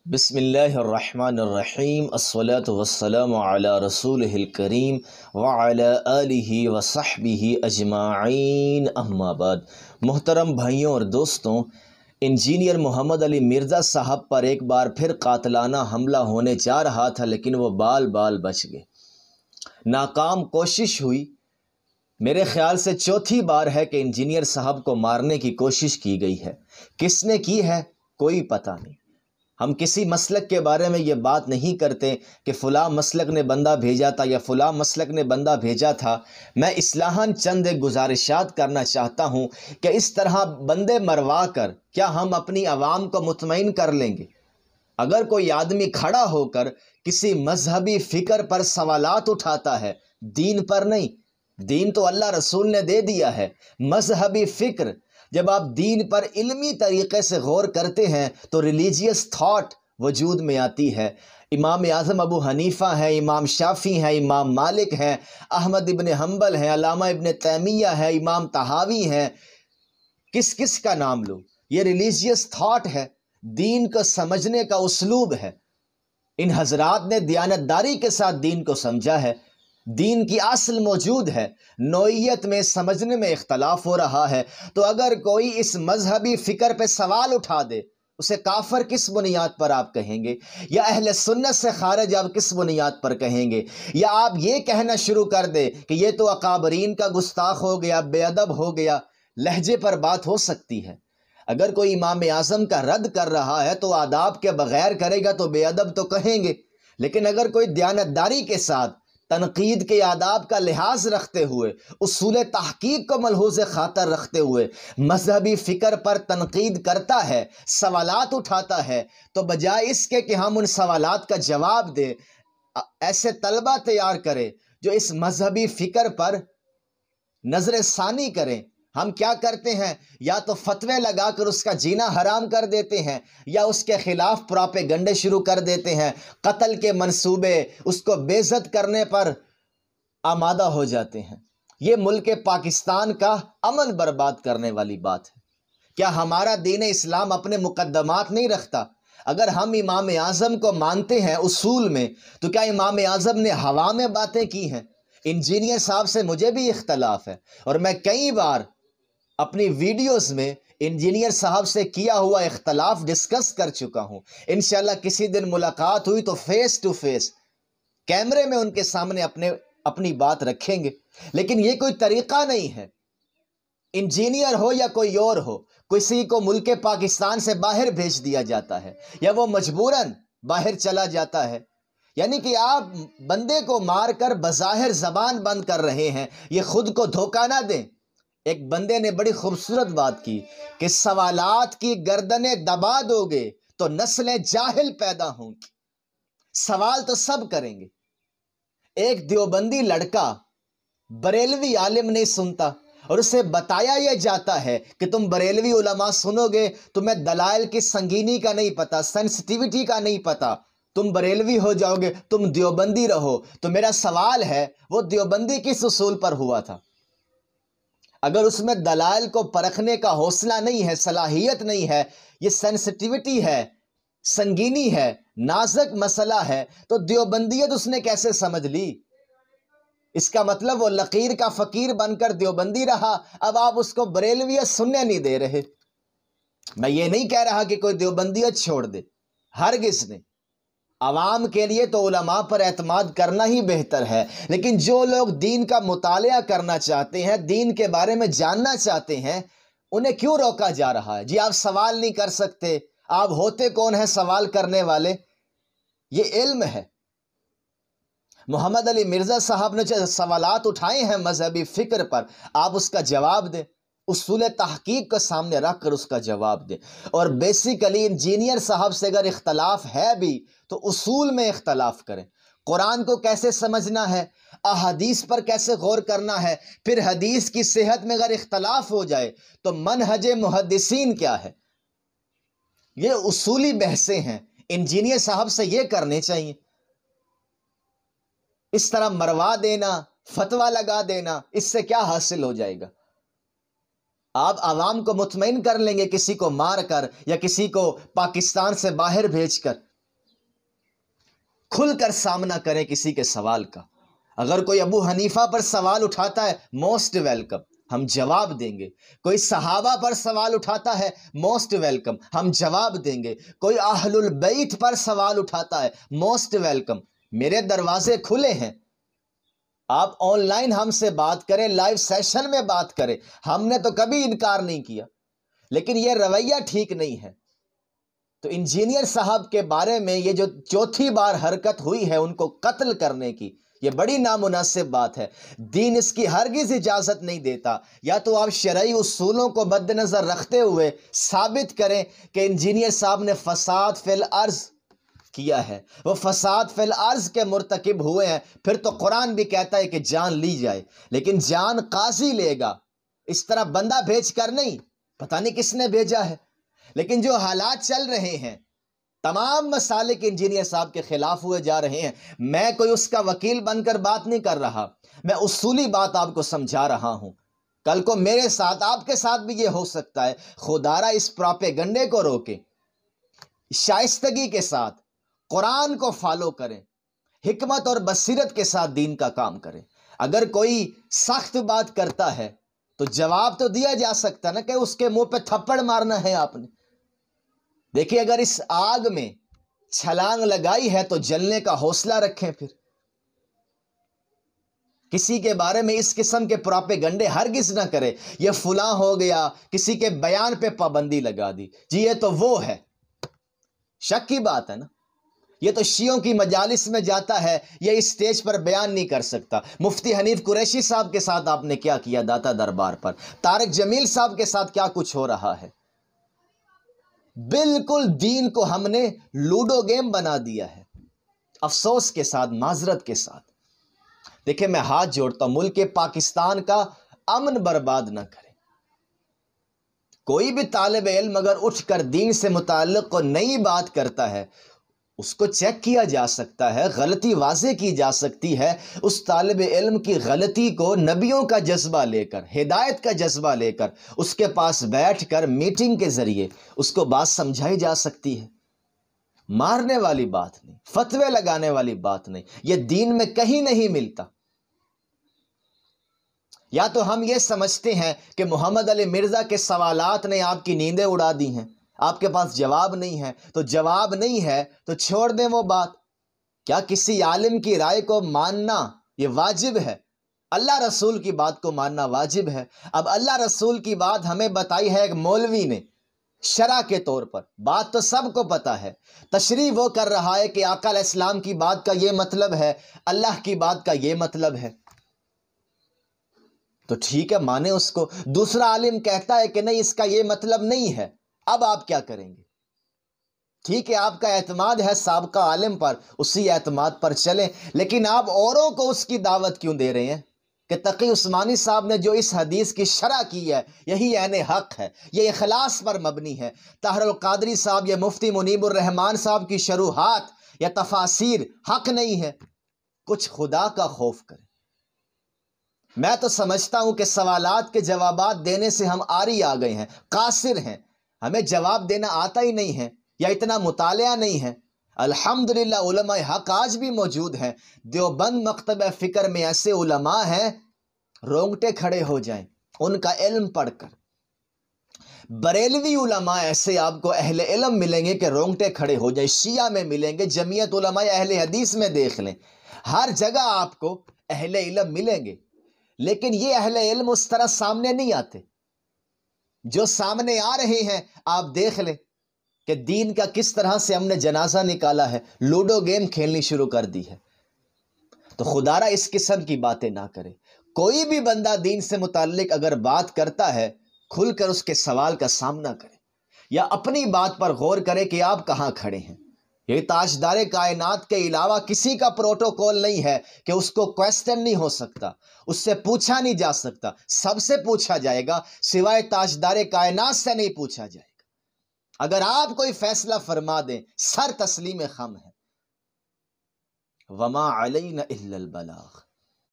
بسم اللہ الرحمن الرحیم الصلاۃ والسلام علی رسولہ الکریم وعلی آلہ وصحبہ اجمعین اما بعد۔ محترم بھائیوں اور دوستوں، انجینئر محمد علی مرزا صاحب پر ایک بار پھر قاتلانہ حملہ ہونے جا رہا تھا، لیکن وہ بال بال بچ گئے۔ ناکام کوشش ہوئی۔ میرے خیال سے چوتھی بار ہے کہ انجینئر صاحب کو مارنے کی کوشش کی گئی ہے۔ کس نے کی ہے کوئی پتہ نہیں۔ ہم کسی مسلک کے بارے میں یہ بات نہیں کرتے کہ فلاں مسلک نے بندہ بھیجا تھا یا فلاں مسلک نے بندہ بھیجا تھا۔ میں اصلاحاً چند ایک گزارشات کرنا چاہتا ہوں کہ اس طرح بندے مروا کر کیا ہم اپنی عوام کو مطمئن کر لیں گے؟ اگر کوئی آدمی کھڑا ہو کر کسی مذہبی فکر پر سوالات اٹھاتا ہے، دین پر نہیں، دین تو اللہ رسول نے دے دیا ہے، مذہبی فکر، جب آپ دین پر علمی طریقے سے غور کرتے ہیں تو ریلیجیس تھاٹ وجود میں آتی ہے۔ امام اعظم ابو حنیفہ ہیں، امام شافعی ہیں، امام مالک ہیں، احمد ابن حنبل ہیں، علامہ ابن تیمیہ ہیں، امام طحاوی ہیں، کس کس کا نام لوں؟ یہ ریلیجیس تھاٹ ہے، دین کو سمجھنے کا اسلوب ہے۔ ان حضرات نے دیانتداری کے ساتھ دین کو سمجھا ہے۔ دین کی اصل موجود ہے، نوعیت میں سمجھنے میں اختلاف ہو رہا ہے۔ تو اگر کوئی اس مذہبی فکر پہ سوال اٹھا دے، اسے کافر کس بنیاد پر آپ کہیں گے؟ یا اہل سنت سے خارج آپ کس بنیاد پر کہیں گے؟ یا آپ یہ کہنا شروع کر دے کہ یہ تو اکابرین کا گستاخ ہو گیا، بے ادب ہو گیا۔ لہجے پر بات ہو سکتی ہے۔ اگر کوئی امام اعظم کا رد کر رہا ہے تو آداب کے بغیر کرے گا تو بے ادب تو کہیں گے، لیکن اگر کوئی دیانتداری کے ساتھ تنقید کے آداب کا لحاظ رکھتے ہوئے، اصول تحقیق کو ملحوظ خاطر رکھتے ہوئے مذہبی فکر پر تنقید کرتا ہے، سوالات اٹھاتا ہے، تو بجائے اس کے کہ ہم ان سوالات کا جواب دیں، ایسے طلبہ تیار کرے جو اس مذہبی فکر پر نظر ثانی کریں۔ ہم کیا کرتے ہیں؟ یا تو فتوے لگا کر اس کا جینا حرام کر دیتے ہیں، یا اس کے خلاف پراپیگنڈے شروع کر دیتے ہیں، قتل کے منصوبے، اس کو بے عزت کرنے پر آمادہ ہو جاتے ہیں۔ یہ ملک پاکستان کا امن برباد کرنے والی بات ہے۔ کیا ہمارا دین اسلام اپنے مقدمات نہیں رکھتا؟ اگر ہم امام اعظم کو مانتے ہیں اصول میں، تو کیا امام اعظم نے ہوا میں باتیں کی ہیں؟ انجینئر صاحب سے مجھے بھی اختلاف ہے، اور میں کئی بار اپنی ویڈیوز میں انجینئر صاحب سے کیا ہوا اختلاف ڈسکس کر چکا ہوں۔ انشاءاللہ کسی دن ملاقات ہوئی تو فیس ٹو فیس کیمرے میں ان کے سامنے اپنی بات رکھیں گے۔ لیکن یہ کوئی طریقہ نہیں ہے۔ انجینئر ہو یا کوئی اور ہو، کسی کو ملک پاکستان سے باہر بھیج دیا جاتا ہے، یا وہ مجبوراً باہر چلا جاتا ہے، یعنی کہ آپ بندے کو مار کر بظاہر زبان بند کر رہے ہیں۔ یہ خود کو دھوکہ نہ دیں۔ ایک بندے نے بڑی خوبصورت بات کی کہ سوالات کی گردنیں دبا دو گے تو نسلیں جاہل پیدا ہوں گی۔ سوال تو سب کریں گے۔ ایک دیوبندی لڑکا بریلوی عالم نہیں سنتا، اور اسے بتایا یہ جاتا ہے کہ تم بریلوی علماء سنو گے، تمہیں دلائل کی سنگینی کا نہیں پتا، سینسٹیوٹی کا نہیں پتا، تم بریلوی ہو جاؤ گے، تم دیوبندی رہو۔ تو میرا سوال ہے، وہ دیوبندی کس اصول پر ہوا تھا؟ اگر اس میں دلائل کو پرکھنے کا حوصلہ نہیں ہے، صلاحیت نہیں ہے، یہ سینسٹیوٹی ہے، سنگینی ہے، نازک مسئلہ ہے، تو دیوبندیت اس نے کیسے سمجھ لی؟ اس کا مطلب وہ لقیر کا فقیر بن کر دیوبندی رہا، اب آپ اس کو بریلویت سننے نہیں دے رہے۔ میں یہ نہیں کہہ رہا کہ کوئی دیوبندیت چھوڑ دے، ہرگز نہیں۔ عوام کے لیے تو علماء پر اعتماد کرنا ہی بہتر ہے، لیکن جو لوگ دین کا مطالعہ کرنا چاہتے ہیں، دین کے بارے میں جاننا چاہتے ہیں، انہیں کیوں روکا جا رہا ہے؟ جی آپ سوال نہیں کر سکتے، آپ ہوتے کون ہیں سوال کرنے والے؟ یہ علم ہے۔ محمد علی مرزا صاحب نے جو سوالات اٹھائے ہیں مذہبی فکر پر، آپ اس کا جواب دیں، اصول تحقیق کو سامنے رکھ کر اس کا جواب دیں۔ اور بیسیکلی انجینئر صاحب سے اگر اختلاف ہے بھی تو اصول میں اختلاف کریں۔ قرآن کو کیسے سمجھنا ہے، احادیث پر کیسے غور کرنا ہے، پھر حدیث کی صحت میں اگر اختلاف ہو جائے تو منہج محدثین کیا ہے، یہ اصولی بحثیں ہیں۔ انجینئر صاحب سے یہ کرنے چاہیے۔ اس طرح مروا دینا، فتویٰ لگا دینا، اس سے کیا حاصل ہو جائے گا؟ آپ عوام کو مطمئن کر لیں گے کسی کو مار کر یا کسی کو پاکستان سے باہر بھیج کر؟ کھل کر سامنا کریں کسی کے سوال کا۔ اگر کوئی ابو حنیفہ پر سوال اٹھاتا ہے، موسٹ ویلکم، ہم جواب دیں گے۔ کوئی صحابہ پر سوال اٹھاتا ہے، موسٹ ویلکم، ہم جواب دیں گے۔ کوئی اہل البیت پر سوال اٹھاتا ہے، موسٹ ویلکم، میرے دروازے کھلے ہیں۔ آپ آن لائن ہم سے بات کریں، لائیو سیشن میں بات کریں، ہم نے تو کبھی انکار نہیں کیا، لیکن یہ رویہ ٹھیک نہیں ہے۔ تو انجینئر صاحب کے بارے میں یہ جو چوتھی بار حرکت ہوئی ہے ان کو قتل کرنے کی، یہ بڑی نامناسب بات ہے۔ دین اس کی ہرگز اجازت نہیں دیتا۔ یا تو آپ شرعی اصولوں کو مد نظر رکھتے ہوئے ثابت کریں کہ انجینئر صاحب نے فساد فی الارض کیا ہے، وہ فساد فی الارض کے مرتکب ہوئے ہیں، پھر تو قرآن بھی کہتا ہے کہ جان لی جائے، لیکن جان قاضی لے گا، اس طرح بندہ بھیج کر نہیں۔ پتہ نہیں کس نے بھیجا ہے، لیکن جو حالات چل رہے ہیں، تمام مسالک انجینئر صاحب کے خلاف ہوئے جا رہے ہیں۔ میں کوئی اس کا وکیل بن کر بات نہیں کر رہا، میں اصولی بات آپ کو سمجھا رہا ہوں۔ کل کو میرے ساتھ، آپ کے ساتھ بھی یہ ہو سکتا ہے۔ خدارہ اس پراپیگنڈے کو روکیں، شائستگی کے ساتھ قرآن کو فالو کریں، حکمت اور بصیرت کے ساتھ دین کا کام کریں۔ اگر کوئی سخت بات کرتا ہے تو جواب تو دیا جا سکتا نا، کہ اس کے منہ پہ تھپڑ مارنا ہے آپ نے۔ دیکھیے اگر اس آگ میں چھلانگ لگائی ہے تو جلنے کا حوصلہ رکھیں۔ پھر کسی کے بارے میں اس قسم کے پراپیگنڈے ہرگز نہ کرے، یہ فلاں ہو گیا، کسی کے بیان پہ پابندی لگا دی، جی یہ تو وہ ہے۔ شک کی بات ہے نا، یہ تو شیعوں کی مجالس میں جاتا ہے، یہ اسٹیج پر بیان نہیں کر سکتا۔ مفتی حنیف قریشی صاحب کے ساتھ آپ نے کیا کیا داتا دربار پر، طارق جمیل صاحب کے ساتھ کیا کچھ ہو رہا ہے۔ بالکل دین کو ہم نے لوڈو گیم بنا دیا ہے، افسوس کے ساتھ، معذرت کے ساتھ۔ دیکھیں میں ہاتھ جوڑتا ہوں، ملک پاکستان کا امن برباد نہ کریں۔ کوئی بھی طالب علم اگر اٹھ کر دین سے متعلق کو نئی بات کرتا ہے، اس کو چیک کیا جا سکتا ہے، غلطی واضح کی جا سکتی ہے۔ اس طالب علم کی غلطی کو نبیوں کا جذبہ لے کر، ہدایت کا جذبہ لے کر، اس کے پاس بیٹھ کر میٹنگ کے ذریعے اس کو بات سمجھائی جا سکتی ہے۔ مارنے والی بات نہیں، فتوے لگانے والی بات نہیں، یہ دین میں کہیں نہیں ملتا۔ یا تو ہم یہ سمجھتے ہیں کہ محمد علی مرزا کے سوالات نے آپ کی نیندیں اڑا دی ہیں، آپ کے پاس جواب نہیں ہے، تو جواب نہیں ہے تو چھوڑ دیں وہ بات۔ کیا کسی عالم کی رائے کو ماننا یہ واجب ہے؟ اللہ رسول کی بات کو ماننا واجب ہے۔ اب اللہ رسول کی بات ہمیں بتائی ہے ایک مولوی نے شرع کے طور پر، بات تو سب کو پتہ ہے، تشریح وہ کر رہا ہے کہ آقا علیہ السلام کی بات کا یہ مطلب ہے، اللہ کی بات کا یہ مطلب ہے، تو ٹھیک ہے مانے اس کو۔ دوسرا عالم کہتا ہے کہ نہیں اس کا یہ مطلب نہیں ہے، اب آپ کیا کریں گے؟ ٹھیک ہے آپ کا اعتماد ہے سابقہ عالم پر، اسی اعتماد پر چلیں، لیکن آپ اوروں کو اس کی دعوت کیوں دے رہے ہیں کہ تقی عثمانی صاحب نے جو اس حدیث کی شرح کی ہے یہی عین حق ہے، یہ اخلاص پر مبنی ہے۔ طاہر القادری صاحب یا مفتی منیب الرحمان صاحب کی شروحات یا تفاسیر حق نہیں ہے۔ کچھ خدا کا خوف کریں۔ میں تو سمجھتا ہوں کہ سوالات کے جوابات دینے سے ہم عاری آ گئے ہیں، قاصر ہیں، ہمیں جواب دینا آتا ہی نہیں ہے یا اتنا مطالعہ نہیں ہے۔ الحمدللہ علماء حق آج بھی موجود ہیں۔ دیوبند مکتبہ فکر میں ایسے علماء ہیں رونگٹے کھڑے ہو جائیں ان کا علم پڑھ کر۔ بریلوی علماء ایسے آپ کو اہل علم ملیں گے کہ رونگٹے کھڑے ہو جائیں، شیعہ میں ملیں گے، جمعیت علماء اہل حدیث میں دیکھ لیں، ہر جگہ آپ کو اہل علم ملیں گے، لیکن یہ اہل علم اس طرح سامنے نہیں آتے۔ جو سامنے آ رہے ہیں آپ دیکھ لیں کہ دین کا کس طرح سے ہم نے جنازہ نکالا ہے، لوڈو گیم کھیلنی شروع کر دی ہے۔ تو خدارہ اس قسم کی باتیں نہ کرے۔ کوئی بھی بندہ دین سے متعلق اگر بات کرتا ہے کھل کر اس کے سوال کا سامنا کرے، یا اپنی بات پر غور کرے کہ آپ کہاں کھڑے ہیں۔ یہ تاجدار کائنات کے علاوہ کسی کا پروٹوکول نہیں ہے کہ اس کو کویسچن نہیں ہو سکتا، اس سے پوچھا نہیں جا سکتا، سب سے پوچھا جائے گا، سوائے تاجدار کائنات سے نہیں پوچھا جائے گا۔ اگر آپ کوئی فیصلہ فرما دیں سر تسلیم خم ہے۔ وما علینا الا البلاغ۔